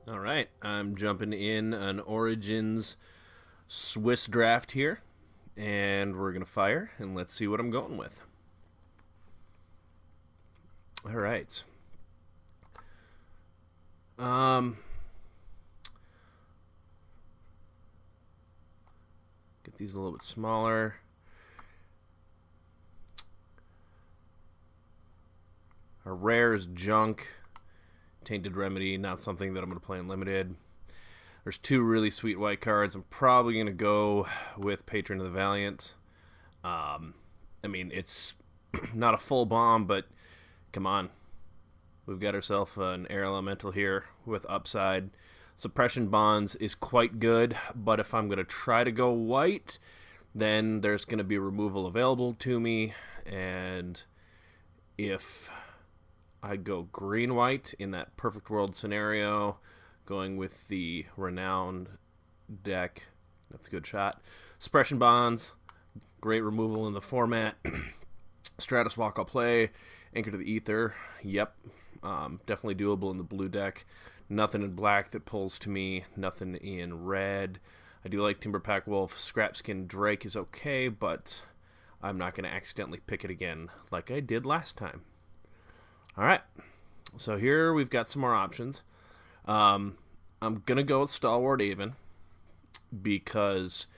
All right, I'm jumping in an Origins Swiss draft here, and we're going to fire, and let's see what I'm going with. All right. Um, get these a little bit smaller. Our rare is Junk. Tainted Remedy, not something that I'm going to play in Limited. There's two really sweet white cards. I'm probably going to go with Patron of the Valiant. It's not a full bomb, but come on. We've got ourselves an air elemental here with upside. Suppression Bonds is quite good, but if I'm going to try to go white, then there's going to be removal available to me. And if I go green-white in that perfect world scenario, going with the Renowned deck, that's a good shot. Suppression Bonds, great removal in the format. Stratus Walk I'll play. Anchor to the Ether, yep. Definitely doable in the blue deck. Nothing in black that pulls to me. Nothing in red. I do like Timberpack Wolf. Scrapskin Drake is okay, but I'm not going to accidentally pick it again like I did last time. All right. So here we've got some more options. I'm going to go with Stalwart Avon because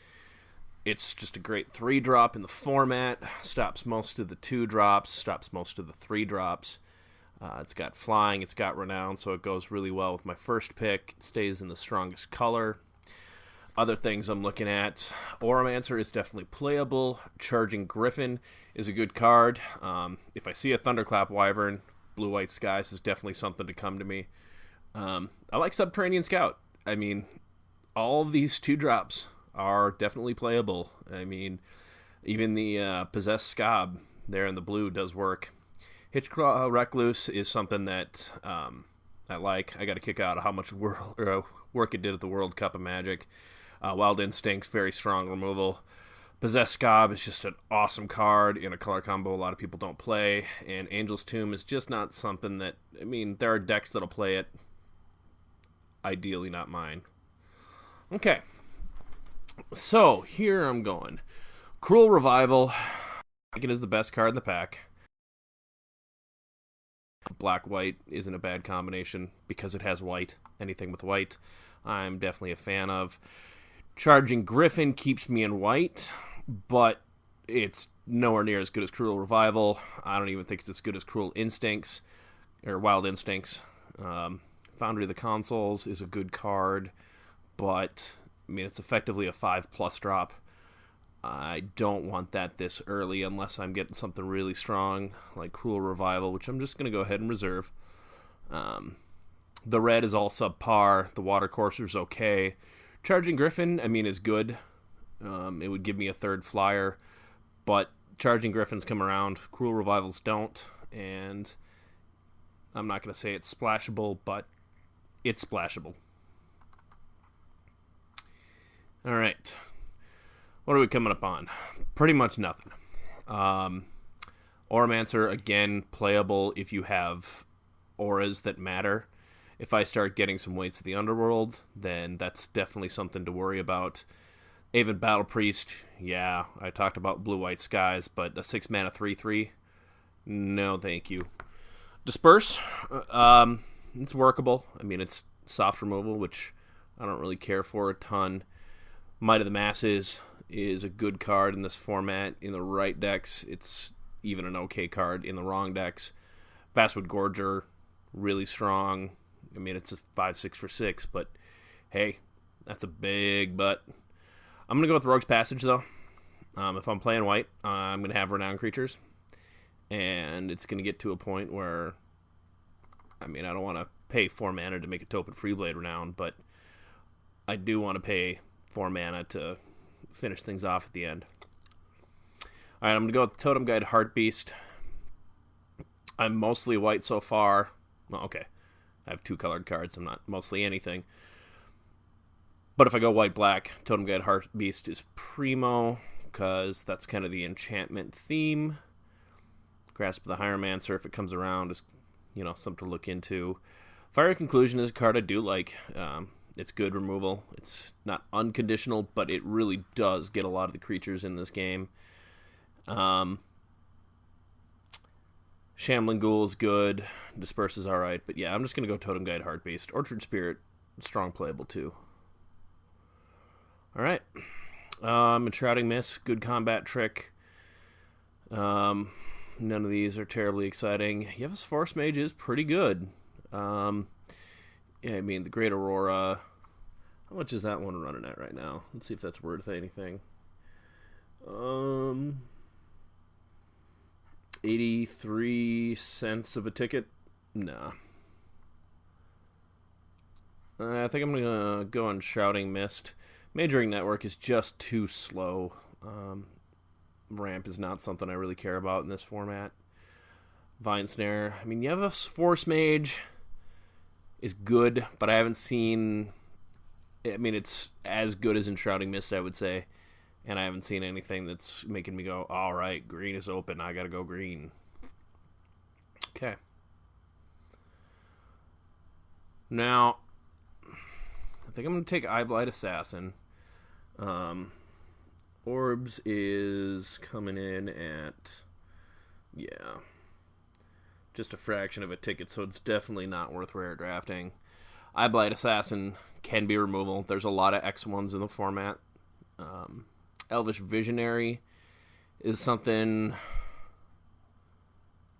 it's just a great 3-drop in the format. Stops most of the 2-drops. Stops most of the 3-drops. It's got flying, it's got renown, so it goes really well with my first pick. It stays in the strongest color. Other things I'm looking at, Oromancer is definitely playable. Charging Griffin is a good card. If I see a Thunderclap Wyvern, Blue-White Skies is definitely something to come to me. I like Subterranean Scout. All of these 2-drops are definitely playable. Even the Possessed Scob there in the blue does work. Hitchclaw Recluse is something that I like. I got a kick out of how much work it did at the World Cup of Magic. Wild Instincts, very strong removal. Possessed Scob is just an awesome card in a color combo a lot of people don't play. And Angel's Tomb is just not something that... there are decks that'll play it. Ideally not mine. Okay. So, here I'm going. Cruel Revival. I think it is the best card in the pack. Black-white isn't a bad combination because it has white. Anything with white, I'm definitely a fan of. Charging Griffin keeps me in white, but it's nowhere near as good as Cruel Revival. I don't even think it's as good as Cruel Instincts, or Wild Instincts. Foundry of the Consoles is a good card, but, it's effectively a 5+ drop. I don't want that this early unless I'm getting something really strong like Cruel Revival, which I'm just going to go ahead and reserve. The red is all subpar. The Water Courser's okay. Charging Griffin, is good. It would give me a 3rd flyer, but Charging Griffins come around. Cruel Revivals don't, and I'm not going to say it's splashable, but it's splashable. All right. What are we coming up on? Pretty much nothing. Oromancer, again, playable if you have auras that matter. If I start getting some weights of the underworld, then that's definitely something to worry about. Avid Battle Priest, yeah, I talked about Blue-White Skies, but a 6-mana 3/3? No, thank you. Disperse, it's workable. It's soft removal, which I don't really care for a ton. Might of the Masses is a good card in this format. In the right decks, it's even an okay card. In the wrong decks, Vastwood Gorger, really strong. It's a 5/6 for 6, but hey, that's a big butt. I'm going to go with Rogue's Passage, though. If I'm playing white, I'm going to have Renowned Creatures, and it's going to get to a point where, I don't want to pay 4 mana to make a Topet Freeblade Renown, but I do want to pay 4 mana to finish things off at the end. Alright, I'm going to go with Totem Guide Heartbeast. I'm mostly white so far. Well, okay. I have 2 colored cards. I'm not mostly anything. But if I go white-black, Totem Guide Heartbeast is primo, because that's kind of the enchantment theme. Grasp of the Hieromancer, if it comes around, is something to look into. Fiery Conclusion is a card I do like. It's good removal. It's not unconditional, but it really does get a lot of the creatures in this game. Shambling Ghoul is good. Disperse is alright. But yeah, I'm just going to go Totem Guide Heartbeast. Orchard Spirit, strong playable too. Alright. Enshrouding Mist, good combat trick. None of these are terribly exciting. Yev's Force Mage is pretty good. Yeah, I mean, the Great Aurora. How much is that one running at right now? Let's see if that's worth anything. 83 cents of a ticket? Nah. I think I'm going to go on Shrouding Mist. Majoring Network is just too slow. Ramp is not something I really care about in this format. Vine Snare. I mean, Yev's Force Mage is good, but I haven't seen... I mean, it's as good as Enshrouding Mist, I would say. And I haven't seen anything that's making me go, all right, green is open. I got to go green. Okay. Now, I think I'm going to take Eyeblight Assassin. Orbs is coming in at, yeah, just a fraction of a ticket, so it's definitely not worth rare drafting. Eyeblight Assassin can be removal. There's a lot of X1s in the format. Elvish Visionary is something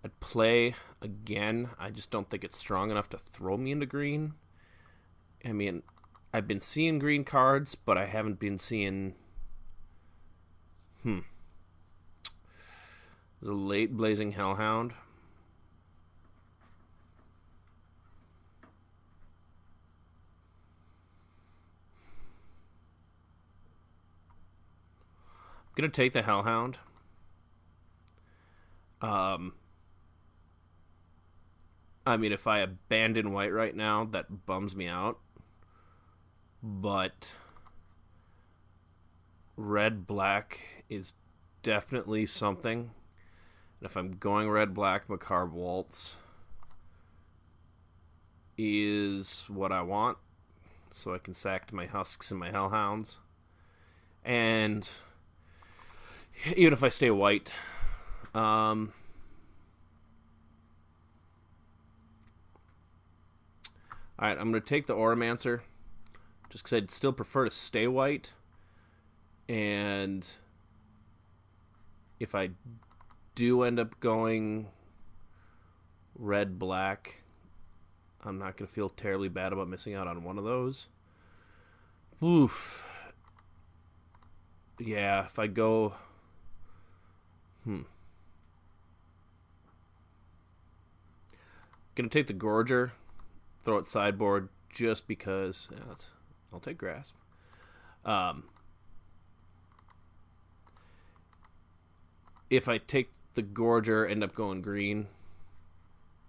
I'd play again. I just don't think it's strong enough to throw me into green. I mean, I've been seeing green cards, but I haven't been seeing... There's a late Blazing Hellhound. I'm going to take the Hellhound. I mean, if I abandon white right now, that bums me out. But red-black is definitely something. And if I'm going red-black, Macabre Waltz is what I want. So I can sack my Husks and my Hellhounds. And even if I stay white, alright, I'm going to take the Auramancer, just because I'd still prefer to stay white. And if I do end up going red-black, I'm not going to feel terribly bad about missing out on one of those. Oof. Yeah, if I go... Gonna take the Gorger, throw it sideboard just because. Yeah, I'll take Grasp. If I take the Gorger, end up going green,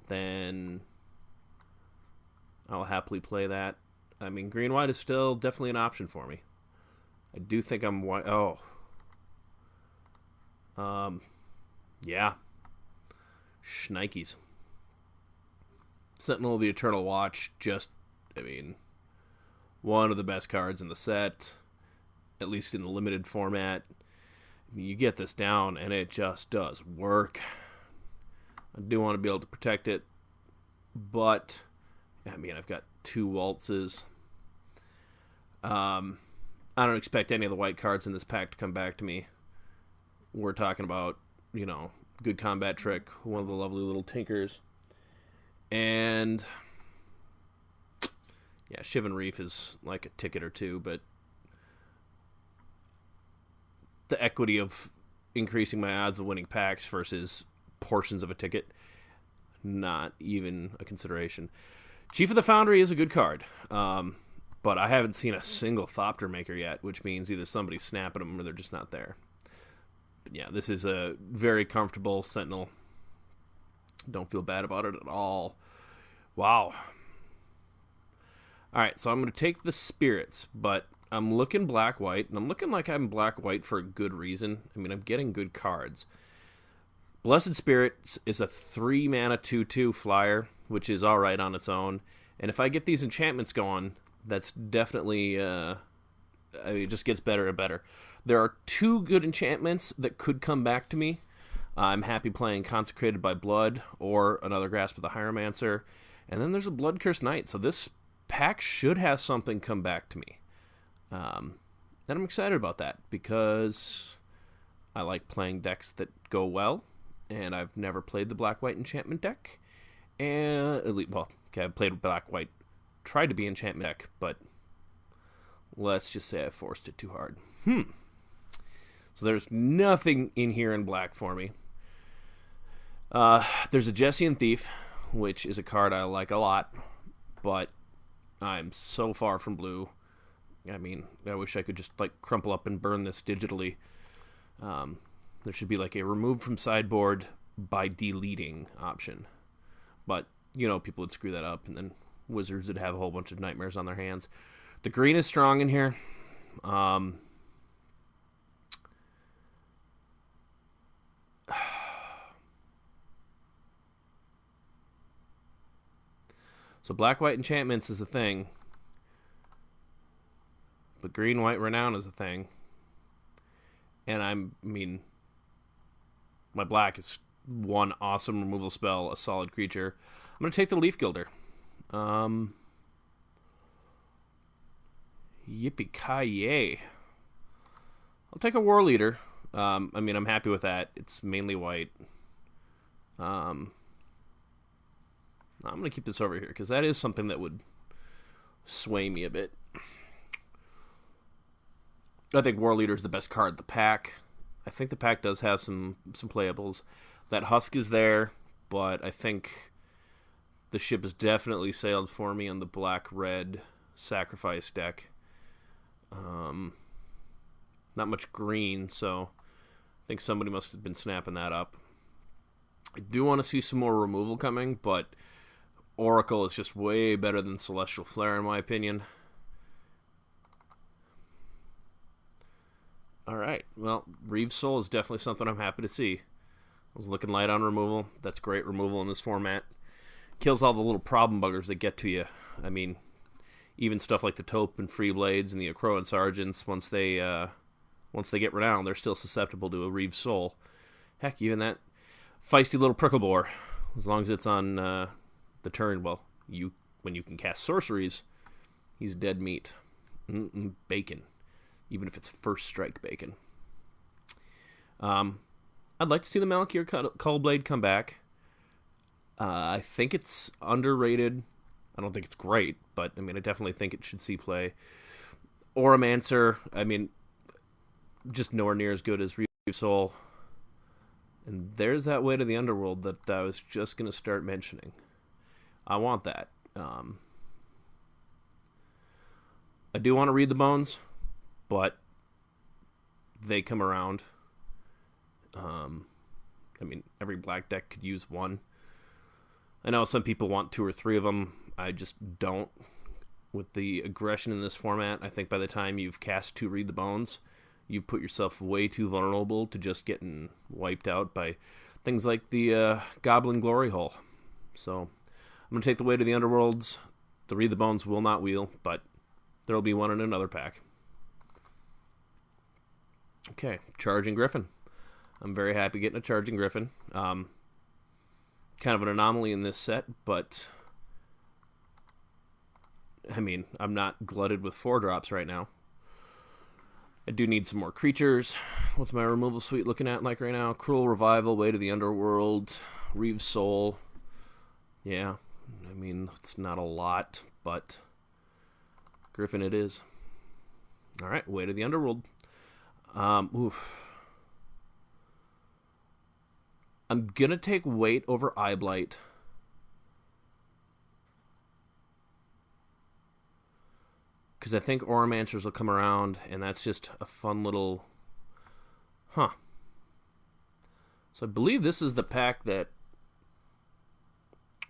then I'll happily play that. I mean, green-white is still definitely an option for me. I do think I'm white. Oh. Yeah. Shnikes. Sentinel of the Eternal Watch, just, I mean, one of the best cards in the set, at least in the limited format. I mean, you get this down, and it just does work. I do want to be able to protect it, but, I mean, I've got 2 waltzes. I don't expect any of the white cards in this pack to come back to me. We're talking about, you know, good combat trick, one of the lovely little tinkers. And yeah, Shivan Reef is like a ticket or two, but the equity of increasing my odds of winning packs versus portions of a ticket, not even a consideration. Chief of the Foundry is a good card, but I haven't seen a single Thopter Maker yet, which means either somebody's snapping them or they're just not there. But yeah, this is a very comfortable Sentinel. Don't feel bad about it at all. Wow. Alright, so I'm going to take the Spirits, but I'm looking black-white, and I'm looking like I'm black-white for a good reason. I mean, I'm getting good cards. Blessed Spirit is a 3-mana 2/2 flyer, which is alright on its own. And if I get these enchantments going, that's definitely, it just gets better and better. There are 2 good enchantments that could come back to me. I'm happy playing Consecrated by Blood or another Grasp of the Hieromancer. And then there's a Blood Curse Knight. So this pack should have something come back to me. And I'm excited about that because I like playing decks that go well. And I've never played the Black-White Enchantment deck. And, I've played Black-White, tried to be Enchantment deck, but let's just say I forced it too hard. So there's nothing in here in black for me. There's a Jessian Thief, which is a card I like a lot, but I'm so far from blue. I mean, I wish I could just like crumple up and burn this digitally. There should be like a remove from sideboard by deleting option. But, you know, people would screw that up, and then Wizards would have a whole bunch of nightmares on their hands. The green is strong in here. So Black-White Enchantments is a thing. But Green-White Renown is a thing. And my black is one awesome removal spell, a solid creature. I'm going to take the Leaf Gilder. Yippee-ki-yay. I'll take a War Leader. I'm happy with that. It's mainly white. I'm going to keep this over here because that is something that would sway me a bit. I think War Leader is the best card in the pack. I think the pack does have some playables. That Husk is there, but I think the ship has definitely sailed for me on the black-red sacrifice deck. Not much green, so I think somebody must have been snapping that up. I do want to see some more removal coming, but Oracle is just way better than Celestial Flare in my opinion. Alright, well, Reeve's Soul is definitely something I'm happy to see. I was looking light on removal. That's great removal in this format. Kills all the little problem buggers that get to you. I mean, even stuff like the Taupe and Free Blades and the Akroan Sergeants, once they get renowned, they're still susceptible to a Reeve's Soul. Heck, even that feisty little Pricklebore, as long as it's on the turn, well, when you can cast sorceries, he's dead meat. Bacon. Even if it's first strike bacon. I'd like to see the Malakir Cullblade come back. I think it's underrated. I don't think it's great, but I definitely think it should see play. Oromancer, just nowhere near as good as Reeve's Soul. And there's that way to the underworld that I was just going to start mentioning. I want that. I do want to read the bones, but they come around. Every black deck could use one. I know some people want 2 or 3 of them. I just don't. With the aggression in this format, I think by the time you've cast 2 Read the Bones, you've put yourself way too vulnerable to just getting wiped out by things like the Goblin Glory Hole. So I'm going to take the weight of the underworlds. The Read the Bones will not wheel, but there will be one in another pack. Okay, Charging Griffin. I'm very happy getting a Charging Griffin. Kind of an anomaly in this set, but I'm not glutted with 4-drops right now. I do need some more creatures. What's my removal suite looking at like right now? Cruel Revival, Way to the Underworld, Reeve's Soul. Yeah, it's not a lot, but Griffin it is. All right, Way to the Underworld. I'm going to take Weight over Eyeblight. Because I think Oromancers will come around, and that's just a fun little... So I believe this is the pack that...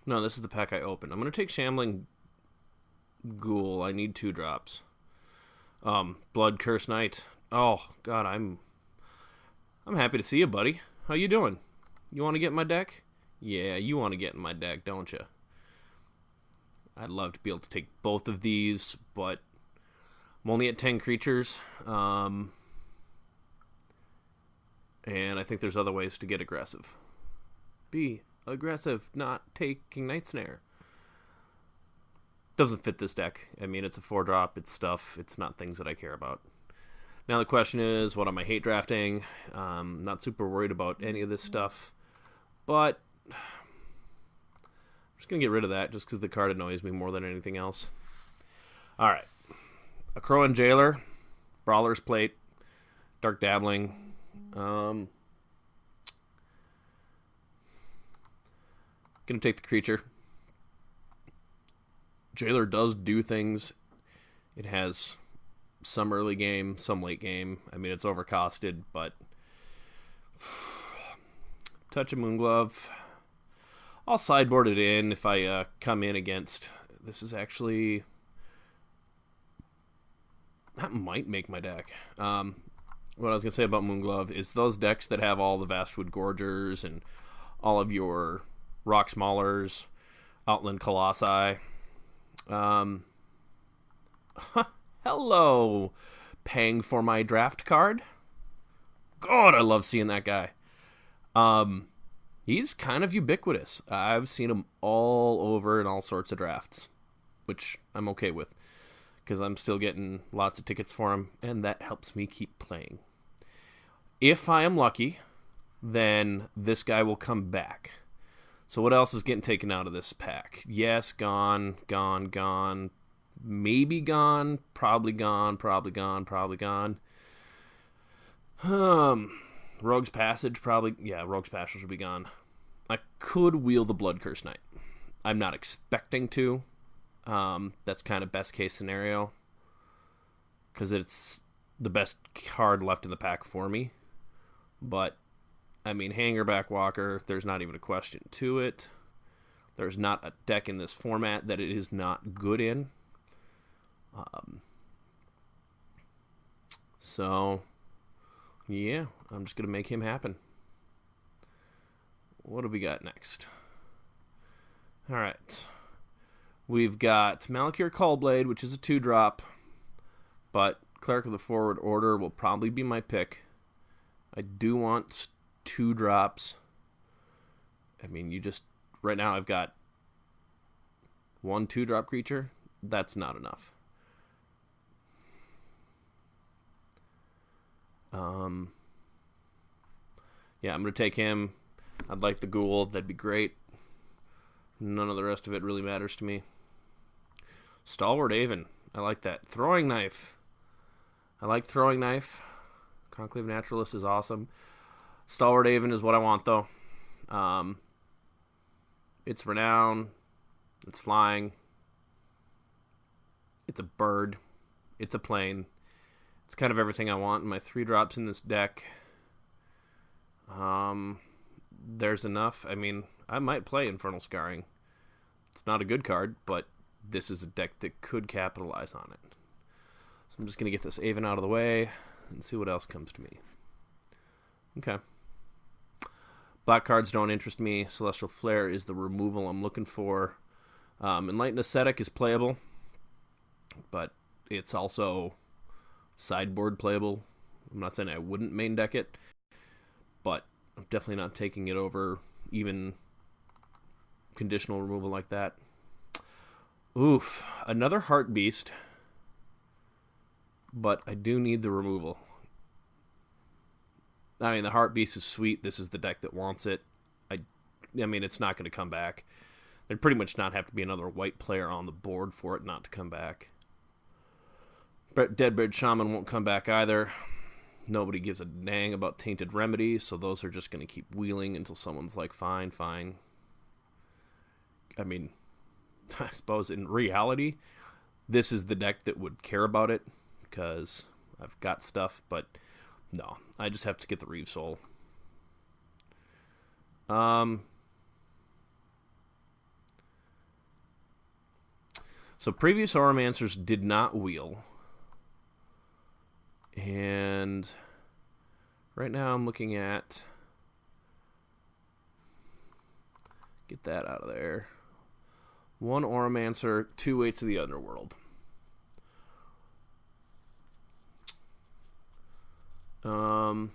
No, this is the pack I opened. I'm going to take Shambling Ghoul. I need 2 drops. Blood Curse Knight. Oh, God, I'm happy to see you, buddy. How you doing? You want to get in my deck? Yeah, you want to get in my deck, don't you? I'd love to be able to take both of these, but I'm only at 10 creatures. And I think there's other ways to get aggressive. Be aggressive, not taking Night Snare. Doesn't fit this deck. I mean, it's a 4-drop, it's stuff, it's not things that I care about. Now the question is, what am I hate drafting? Not super worried about any of this stuff, but I'm just going to get rid of that just because the card annoys me more than anything else. Alright. A Crow and Jailer, Brawler's Plate, Dark Dabbling. Gonna take the creature. Jailer does do things. It has some early game, some late game. I mean, it's overcosted, but touch a Moonglove. I'll sideboard it in if I come in against. This is actually, that might make my deck. What I was gonna say about Moonglove is those decks that have all the Vastwood Gorgers and all of your Rock Maulers, Outland Colossi. Hello, paying for my draft card. God, I love seeing that guy. He's kind of ubiquitous. I've seen him all over in all sorts of drafts, which I'm okay with because I'm still getting lots of tickets for him, and that helps me keep playing. If I am lucky, then this guy will come back. So what else is getting taken out of this pack? Yes, gone, gone, gone. Maybe gone, probably gone, probably gone, probably gone. Rogue's Passage, probably. Yeah, Rogue's Passage will be gone. I could wheel the Blood Curse Knight. I'm not expecting to. That's kind of best case scenario. Because it's the best card left in the pack for me. But I mean, Hangerback Walker, there's not even a question to it. There's not a deck in this format that it is not good in. So, yeah, I'm just going to make him happen. What have we got next? All right. We've got Malakir Callblade, which is a 2-drop, but Cleric of the Forward Order will probably be my pick. I do want 2 drops. I mean, you just, right now I've got 1 2-drop creature. That's not enough. Yeah, I'm going to take him. I'd like the Ghoul. That'd be great. None of the rest of it really matters to me. Stalwart Aven. I like that. Throwing Knife. I like Throwing Knife. Conclave Naturalist is awesome. Stalwart Aven is what I want, though. It's renown. It's flying. It's a bird. It's a plane. It's kind of everything I want in my 3-drops in this deck. There's enough. I mean, I might play Infernal Scarring. It's not a good card, but this is a deck that could capitalize on it. So I'm just going to get this Aven out of the way and see what else comes to me. Okay. Black cards don't interest me. Celestial Flare is the removal I'm looking for. Enlightened Ascetic is playable, but it's also sideboard playable. I'm not saying I wouldn't main deck it, but I'm definitely not taking it over even conditional removal like that. Oof. Another Heart Beast, but I do need the removal. I mean, the Heart Beast is sweet. This is the deck that wants it. I mean, it's not going to come back. There'd pretty much not have to be another white player on the board for it not to come back. But Deadbeard Shaman won't come back either. Nobody gives a dang about Tainted Remedy, so those are just going to keep wheeling until someone's like, fine, fine. I mean, I suppose in reality, this is the deck that would care about it, because I've got stuff, but no, I just have to get the Reeve Soul. So previous Oromancers did not wheel. And right now I'm looking at, get that out of there. One Auramancer, 2 Weights of the Underworld. Probably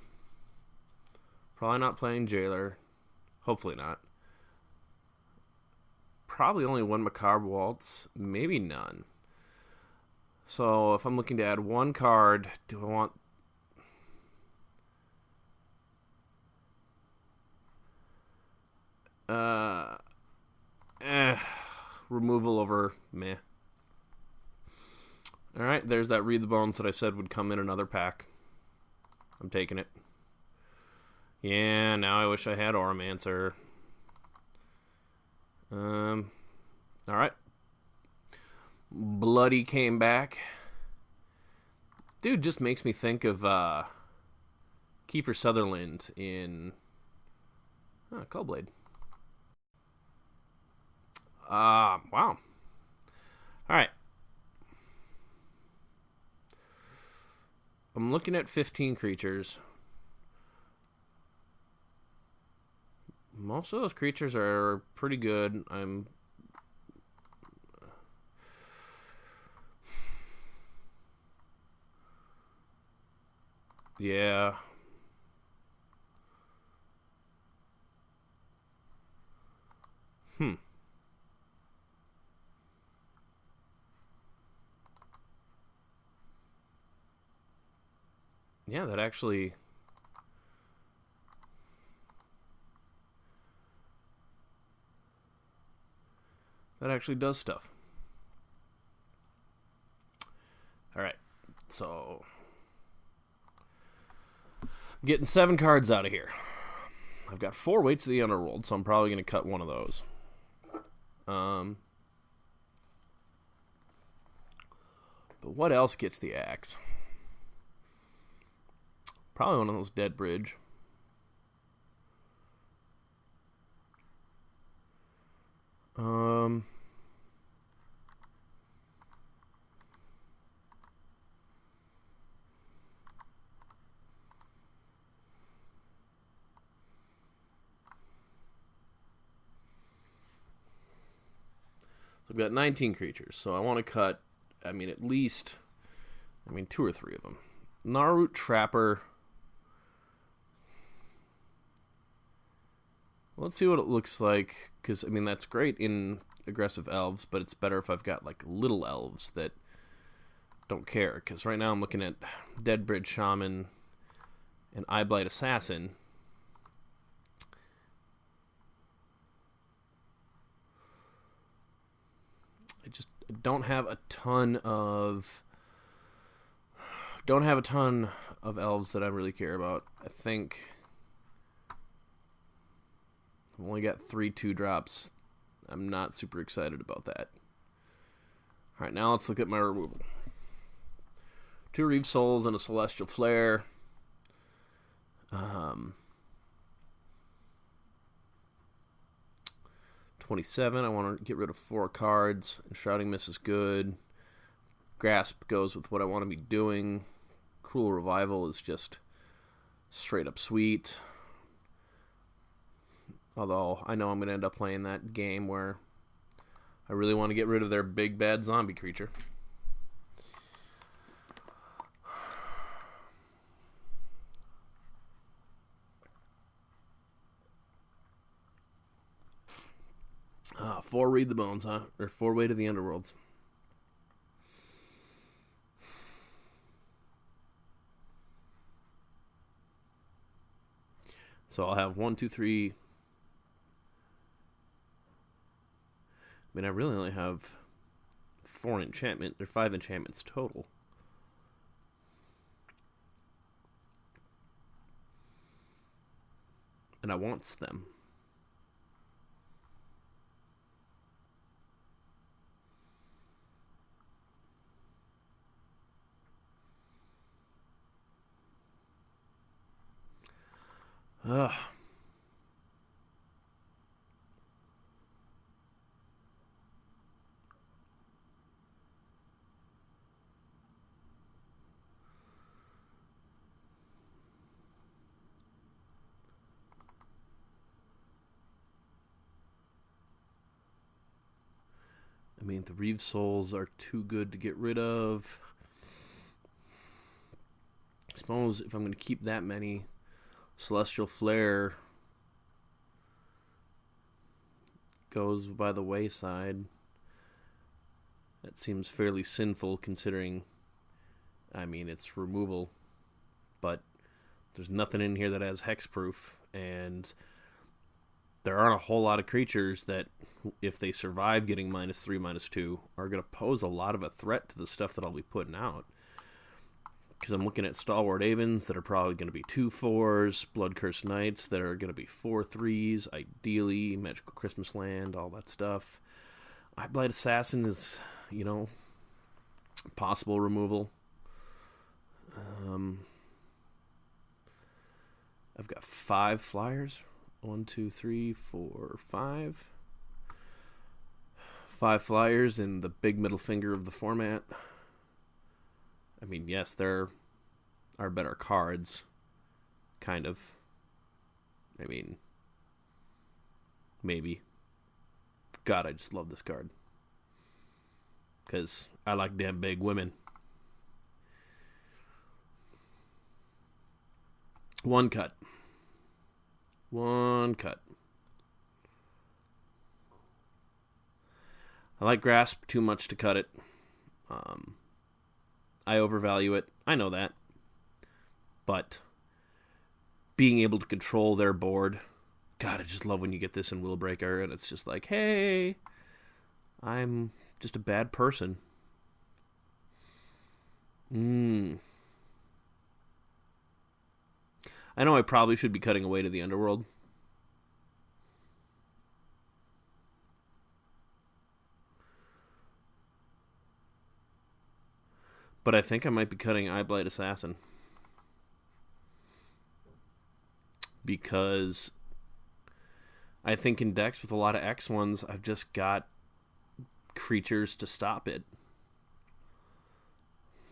not playing Jailer. Hopefully not. Probably only one Macabre Waltz. Maybe none. So if I'm looking to add one card, do I want... removal over meh. Alright, there's that Read the Bones that I said would come in another pack. I'm taking it. Yeah, now I wish I had Auramancer. Alright. Bloody came back. Dude just makes me think of Kiefer Sutherland in Coldblade. Wow. Alright. I'm looking at 15 creatures. Most of those creatures are pretty good. Yeah. Yeah, that actually does stuff. Alright, so I'm getting 7 cards out of here. I've got 4 Weights of the Underworld, so I'm probably going to cut one of those. But what else gets the axe? Probably one of those Dead Bridge. So I've got 19 creatures, so I want to cut, at least 2 or 3 of them. Gnarlroot Trapper. Let's see what it looks like, because, that's great in aggressive elves, but it's better if I've got, little elves that don't care, because right now I'm looking at Deadbridge Shaman and Eyeblight Assassin. I just don't have a ton of elves that I really care about. I think I've only got 3 2-drops. I'm not super excited about that. Alright, now let's look at my removal. 2 Reeve Souls and a Celestial Flare. 27, I want to get rid of 4 cards. Enshrouding Mist is good. Grasp goes with what I want to be doing. Cruel Revival is just straight up sweet. Although, I know I'm going to end up playing that game where I really want to get rid of their big bad zombie creature. Four Read the Bones, huh? Or 4 Weight of the Underworlds. So I'll have 1, 2, 3. I really only have 4 enchantment or 5 enchantments total. And I want them. Ugh. mean, the Reeve Souls are too good to get rid of. I suppose if I'm going to keep that many, Celestial Flare goes by the wayside. That seems fairly sinful considering, I mean, it's removal, but there's nothing in here that has hexproof, and there aren't a whole lot of creatures that, if they survive getting -3, -2, are going to pose a lot of a threat to the stuff that I'll be putting out. Because I'm looking at Stalwart Avens that are probably going to be 2/4s, Blood Cursed Knights that are going to be 4/3s, ideally, Magical Christmas Land, all that stuff. Eyeblight Assassin is, you know, possible removal. I've got 5 flyers. 1, 2, 3, 4, 5. 5 flyers in the big middle finger of the format. I mean, yes, there are better cards. Kind of. I mean, maybe. God, I just love this card. Because I like damn big women. 1 cut. 1 cut. I like Grasp too much to cut it. I overvalue it. I know that. But being able to control their board. God, I just love when you get this in Willbreaker and it's just like, hey, I'm just a bad person. I know I probably should be cutting away to the Underworld. But I think I might be cutting Eyeblight Assassin. Because I think in decks with a lot of X1s, I've just got creatures to stop it.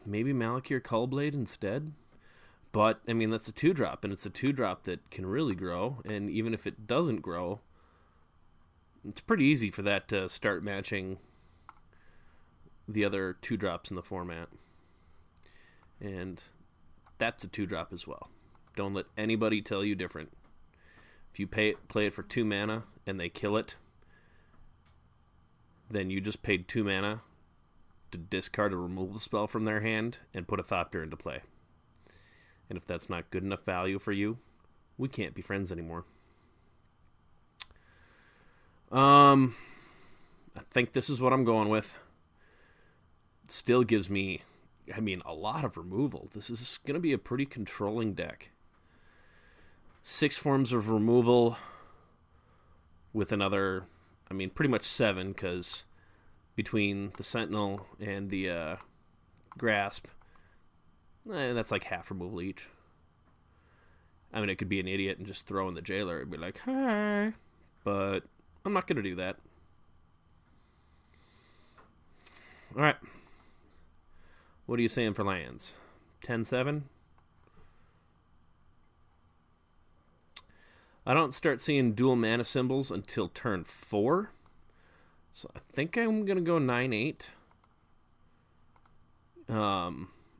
Maybe Malakir Cullblade instead? But, I mean, that's a 2-drop, and it's a 2-drop that can really grow, and even if it doesn't grow, it's pretty easy for that to start matching the other 2-drops in the format. And that's a 2-drop as well. Don't let anybody tell you different. If you play it for 2 mana and they kill it, then you just paid 2 mana to discard a removal spell from their hand and put a Thopter into play. And if that's not good enough value for you, we can't be friends anymore. I think this is what I'm going with. It still gives me, I mean, a lot of removal. This is going to be a pretty controlling deck. 6 forms of removal with another, I mean, pretty much 7, because between the Sentinel and the Grasp, that's like half removal each. I mean, it could be an idiot and just throw in the Jailer and be like, hi. But I'm not going to do that. Alright. What are you saying for lands? 10-7? I don't start seeing dual mana symbols until turn 4. So I think I'm going to go 9-8.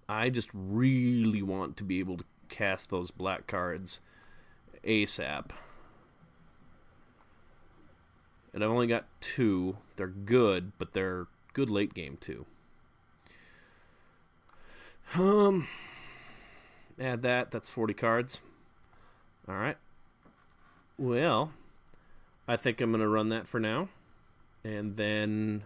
I just really want to be able to cast those black cards ASAP. And I've only got 2. They're good, but they're good late game too. Add that. That's 40 cards. Alright. Well, I think I'm going to run that for now. And then